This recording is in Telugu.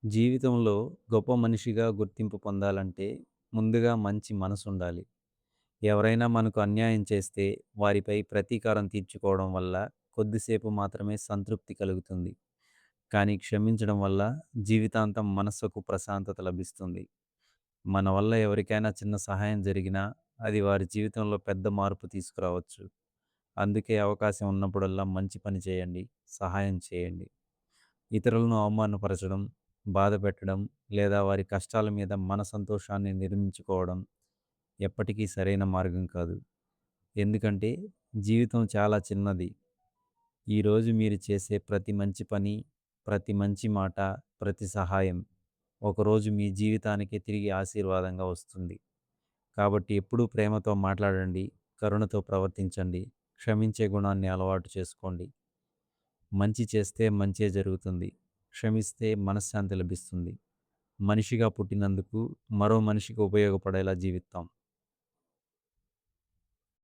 జీవితంలో గొప్ప మనిషిగా గుర్తింపు పొందాలంటే ముందుగా మంచి మనసుండాలి. ఎవరైనా మనకు అన్యాయం చేస్తే వారిపై ప్రతీకారం తీర్చుకోవడం వల్ల కొద్దిసేపు మాత్రమే సంతృప్తి కలుగుతుంది. కానీ క్షమించడం వల్ల జీవితాంతం మనస్సుకు ప్రశాంతత లభిస్తుంది. మన వల్ల ఎవరికైనా చిన్న సహాయం జరిగినా అది వారి జీవితంలో పెద్ద మార్పు తీసుకురావచ్చు. అందుకే అవకాశం ఉన్నప్పుడల్లా మంచి పని చేయండి, సహాయం చేయండి. ఇతరులను అవమానపరచడం, బాధపెట్టడం లేదా వారి కష్టాల మీద మన సంతోషాన్ని నిర్మించుకోవడం ఎప్పటికీ సరైన మార్గం కాదు. ఎందుకంటే జీవితం చాలా చిన్నది. ఈరోజు మీరు చేసే ప్రతి మంచి పని, ప్రతి మంచి మాట, ప్రతి సహాయం ఒకరోజు మీ జీవితానికి తిరిగి ఆశీర్వాదంగా వస్తుంది. కాబట్టి ఎప్పుడూ ప్రేమతో మాట్లాడండి, కరుణతో ప్రవర్తించండి, క్షమించే గుణాన్ని అలవాటు చేసుకోండి. మంచి చేస్తే మంచే జరుగుతుంది. క్షమిస్తే మనశ్శాంతి లభిస్తుంది. మనిషిగా పుట్టినందుకు మరో మనిషికి ఉపయోగపడేలా జీవిద్దాం.